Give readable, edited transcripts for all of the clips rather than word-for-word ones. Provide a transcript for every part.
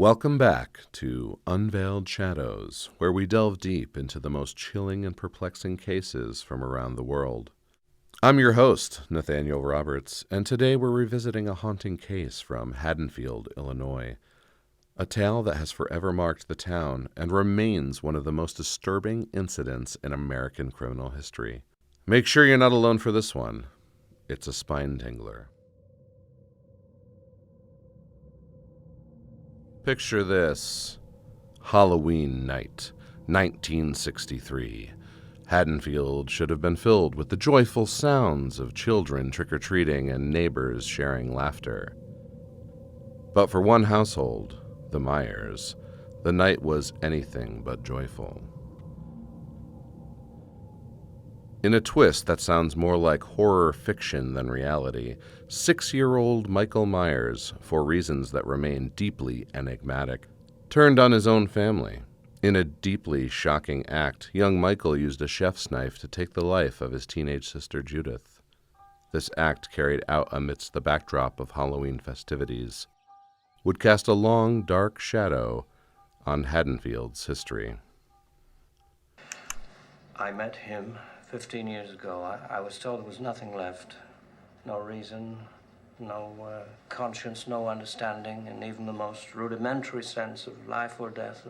Welcome back to Unveiled Shadows, where we delve deep into the most chilling and perplexing cases from around the world. I'm your host, Nathaniel Roberts, and today we're revisiting a haunting case from Haddonfield, Illinois, a tale that has forever marked the town and remains one of the most disturbing incidents in American criminal history. Make sure you're not alone for this one. It's a spine-tingler. Picture this. Halloween night, 1963. Haddonfield should have been filled with the joyful sounds of children trick-or-treating and neighbors sharing laughter. But for one household, the Myers, the night was anything but joyful. In a twist that sounds more like horror fiction than reality, 6-year-old Michael Myers, for reasons that remain deeply enigmatic, turned on his own family. In a deeply shocking act, young Michael used a chef's knife to take the life of his teenage sister Judith. This act, carried out amidst the backdrop of Halloween festivities, would cast a long, dark shadow on Haddonfield's history. I met him 15 years ago. I was told there was nothing left. No reason, no conscience, no understanding, and even the most rudimentary sense of life or death,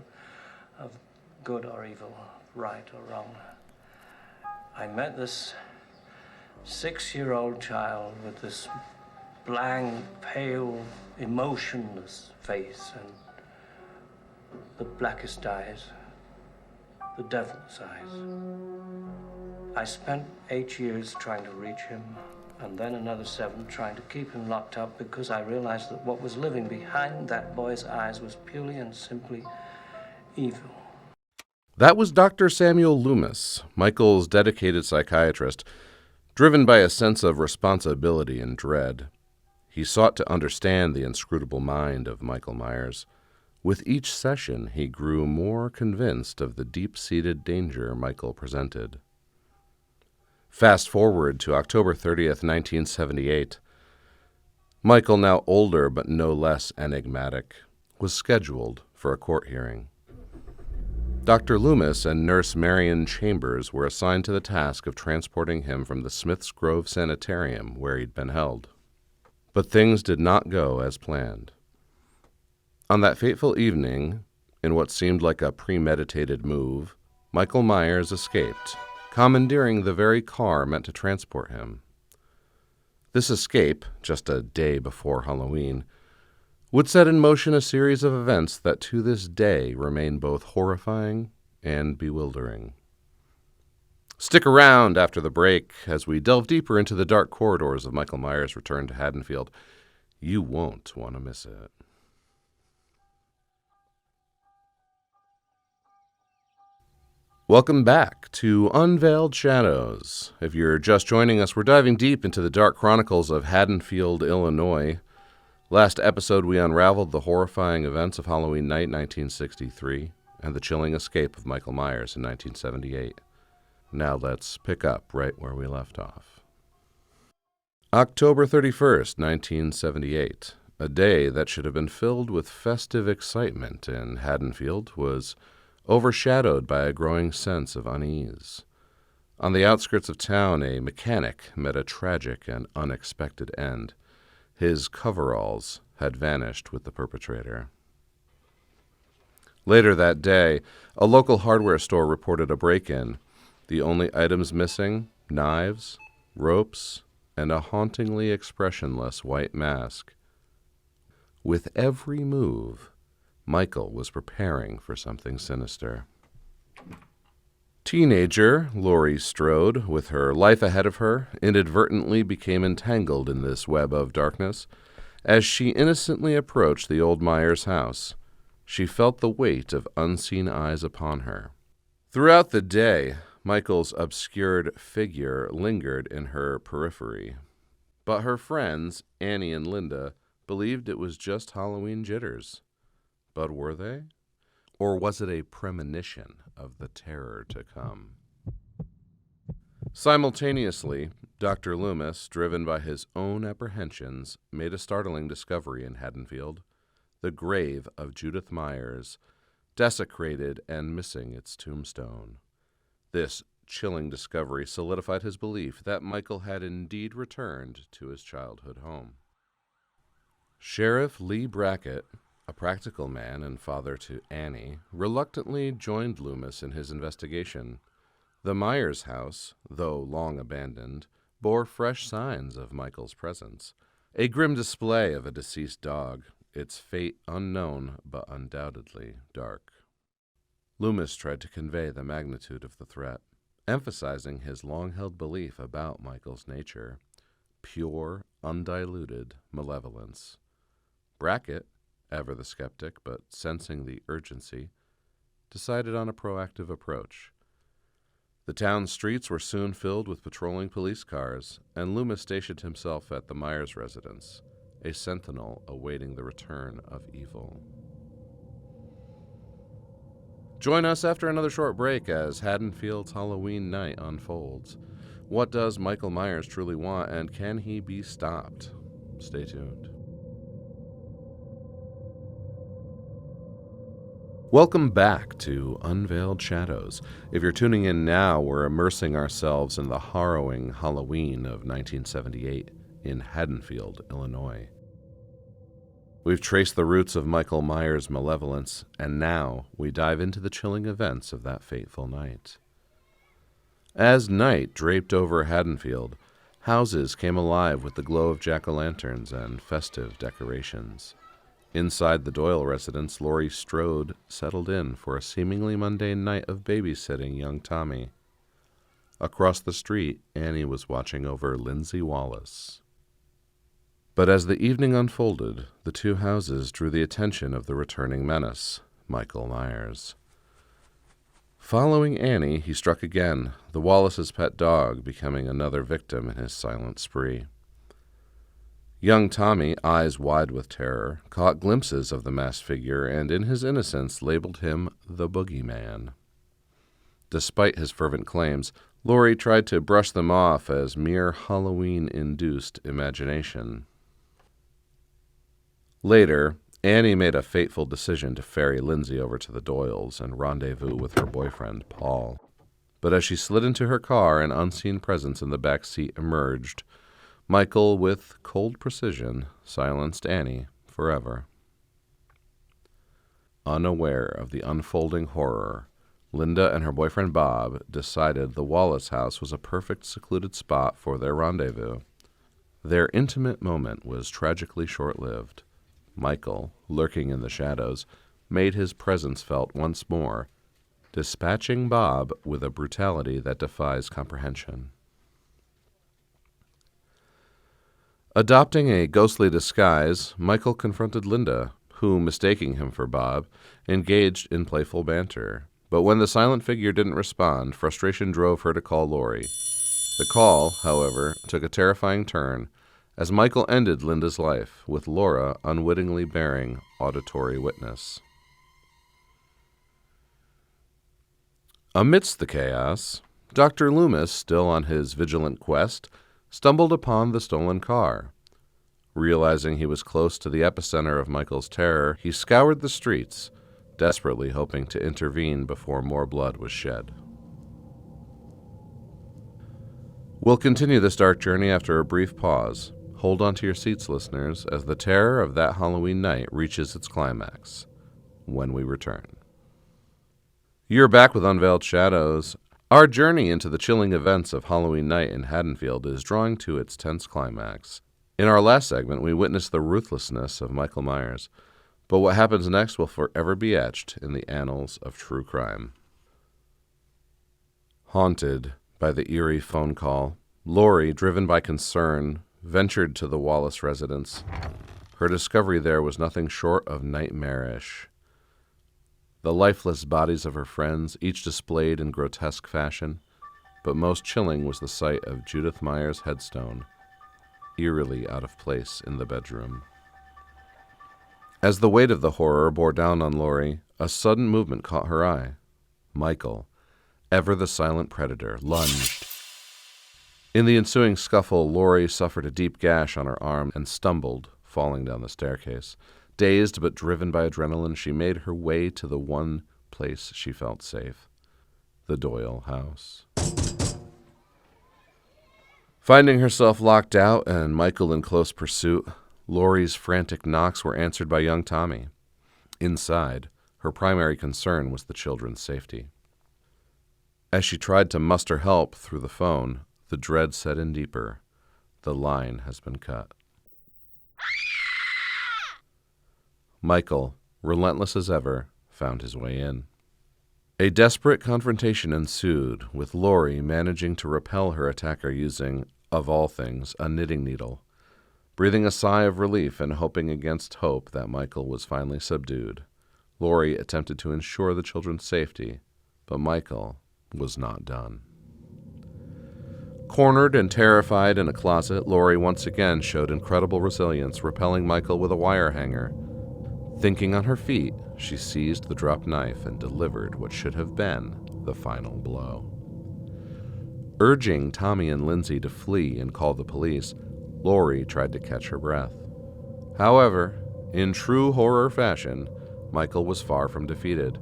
of good or evil, right or wrong. I met this 6-year-old child with this blank, pale, emotionless face and the blackest eyes, the devil's eyes. I spent 8 years trying to reach him, and then another 7 trying to keep him locked up, because I realized that what was living behind that boy's eyes was purely and simply evil. That was Dr. Samuel Loomis, Michael's dedicated psychiatrist, driven by a sense of responsibility and dread. He sought to understand the inscrutable mind of Michael Myers. With each session, he grew more convinced of the deep-seated danger Michael presented. Fast forward to October 30th, 1978. Michael, now older but no less enigmatic, was scheduled for a court hearing. Dr. Loomis and nurse Marion Chambers were assigned to the task of transporting him from the Smiths Grove Sanitarium where he'd been held. But things did not go as planned. On that fateful evening, in what seemed like a premeditated move, Michael Myers escaped, commandeering the very car meant to transport him. This escape, just a day before Halloween, would set in motion a series of events that to this day remain both horrifying and bewildering. Stick around after the break as we delve deeper into the dark corridors of Michael Myers' return to Haddonfield. You won't want to miss it. Welcome back to Unveiled Shadows. If you're just joining us, we're diving deep into the dark chronicles of Haddonfield, Illinois. Last episode, we unraveled the horrifying events of Halloween night 1963 and the chilling escape of Michael Myers in 1978. Now let's pick up right where we left off. October 31st, 1978, a day that should have been filled with festive excitement in Haddonfield, was overshadowed by a growing sense of unease. On the outskirts of town, a mechanic met a tragic and unexpected end. His coveralls had vanished with the perpetrator. Later that day, a local hardware store reported a break-in. The only items missing, knives, ropes, and a hauntingly expressionless white mask. With every move, Michael was preparing for something sinister. Teenager Laurie Strode, with her life ahead of her, inadvertently became entangled in this web of darkness. As she innocently approached the old Myers house, she felt the weight of unseen eyes upon her. Throughout the day, Michael's obscured figure lingered in her periphery, but her friends, Annie and Linda, believed it was just Halloween jitters. But were they? Or was it a premonition of the terror to come? Simultaneously, Dr. Loomis, driven by his own apprehensions, made a startling discovery in Haddonfield. the grave of Judith Myers, desecrated and missing its tombstone. This chilling discovery solidified his belief that Michael had indeed returned to his childhood home. Sheriff Lee Brackett, a practical man and father to Annie, reluctantly joined Loomis in his investigation. The Myers house, though long abandoned, bore fresh signs of Michael's presence. A grim display of a deceased dog, its fate unknown but undoubtedly dark. Loomis tried to convey the magnitude of the threat, emphasizing his long-held belief about Michael's nature, pure, undiluted malevolence. Brackett, ever the skeptic but sensing the urgency, decided on a proactive approach. The town's streets were soon filled with patrolling police cars, and Loomis stationed himself at the Myers residence, a sentinel awaiting the return of evil. Join us after another short break as Haddonfield's Halloween night unfolds. What does Michael Myers truly want, and can he be stopped? Stay tuned. Welcome back to Unveiled Shadows. If you're tuning in now, we're immersing ourselves in the harrowing Halloween of 1978 in Haddonfield, Illinois. We've traced the roots of Michael Myers' malevolence, and now we dive into the chilling events of that fateful night. As night draped over Haddonfield, houses came alive with the glow of jack-o'-lanterns and festive decorations. Inside the Doyle residence, Laurie Strode settled in for a seemingly mundane night of babysitting young Tommy. Across the street, Annie was watching over Lindsay Wallace. But as the evening unfolded, the two houses drew the attention of the returning menace, Michael Myers. Following Annie, he struck again, the Wallace's pet dog becoming another victim in his silent spree. Young Tommy, eyes wide with terror, caught glimpses of the masked figure and in his innocence labeled him the Boogeyman. Despite his fervent claims, Laurie tried to brush them off as mere Halloween-induced imagination. Later, Annie made a fateful decision to ferry Lindsay over to the Doyles and rendezvous with her boyfriend, Paul. But as she slid into her car, an unseen presence in the back seat emerged. Michael, with cold precision, silenced Annie forever. Unaware of the unfolding horror, Linda and her boyfriend Bob decided the Wallace house was a perfect secluded spot for their rendezvous. Their intimate moment was tragically short-lived. Michael, lurking in the shadows, made his presence felt once more, dispatching Bob with a brutality that defies comprehension. Adopting a ghostly disguise, Michael confronted Linda, who, mistaking him for Bob, engaged in playful banter. But when the silent figure didn't respond, frustration drove her to call Laurie. The call, however, took a terrifying turn as Michael ended Linda's life, with Laura unwittingly bearing auditory witness. Amidst the chaos, Dr. Loomis, still on his vigilant quest, stumbled upon the stolen car. Realizing he was close to the epicenter of Michael's terror, he scoured the streets, desperately hoping to intervene before more blood was shed. We'll continue this dark journey after a brief pause. Hold on to your seats, listeners, as the terror of that Halloween night reaches its climax when we return. You're back with Unveiled Shadows. Our journey into the chilling events of Halloween night in Haddonfield is drawing to its tense climax. In our last segment, we witnessed the ruthlessness of Michael Myers, but what happens next will forever be etched in the annals of true crime. Haunted by the eerie phone call, Laurie, driven by concern, ventured to the Wallace residence. Her discovery there was nothing short of nightmarish. The lifeless bodies of her friends, each displayed in grotesque fashion, but most chilling was the sight of Judith Myers' headstone, eerily out of place in the bedroom. As the weight of the horror bore down on Laurie, a sudden movement caught her eye. Michael, ever the silent predator, lunged. In the ensuing scuffle, Laurie suffered a deep gash on her arm and stumbled, falling down the staircase. Dazed but driven by adrenaline, she made her way to the one place she felt safe, the Doyle house. Finding herself locked out and Michael in close pursuit, Laurie's frantic knocks were answered by young Tommy. Inside, her primary concern was the children's safety. As she tried to muster help through the phone, the dread set in deeper. The line has been cut. Michael, relentless as ever, found his way in. A desperate confrontation ensued, with Laurie managing to repel her attacker using, of all things, a knitting needle. Breathing a sigh of relief and hoping against hope that Michael was finally subdued, Laurie attempted to ensure the children's safety, but Michael was not done. Cornered and terrified in a closet, Laurie once again showed incredible resilience, repelling Michael with a wire hanger. Thinking on her feet, she seized the dropped knife and delivered what should have been the final blow. Urging Tommy and Lindsay to flee and call the police, Laurie tried to catch her breath. However, in true horror fashion, Michael was far from defeated.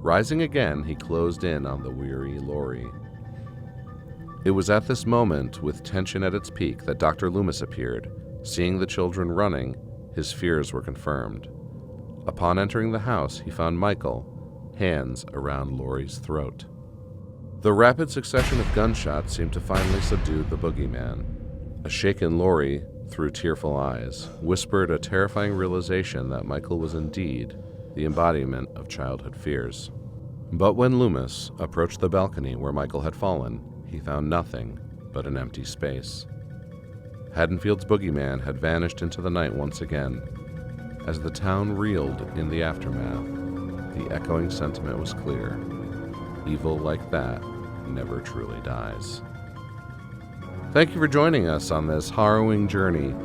Rising again, he closed in on the weary Laurie. It was at this moment, with tension at its peak, that Dr. Loomis appeared. Seeing the children running, his fears were confirmed. Upon entering the house, he found Michael, hands around Laurie's throat. The rapid succession of gunshots seemed to finally subdue the boogeyman. A shaken Laurie, through tearful eyes, whispered a terrifying realization that Michael was indeed the embodiment of childhood fears. But when Loomis approached the balcony where Michael had fallen, he found nothing but an empty space. Haddonfield's boogeyman had vanished into the night once again. As the town reeled in the aftermath, the echoing sentiment was clear. Evil like that never truly dies. Thank you for joining us on this harrowing journey.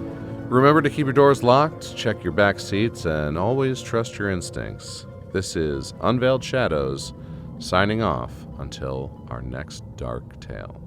Remember to keep your doors locked, check your back seats, and always trust your instincts. This is Unveiled Shadows, signing off until our next dark tale.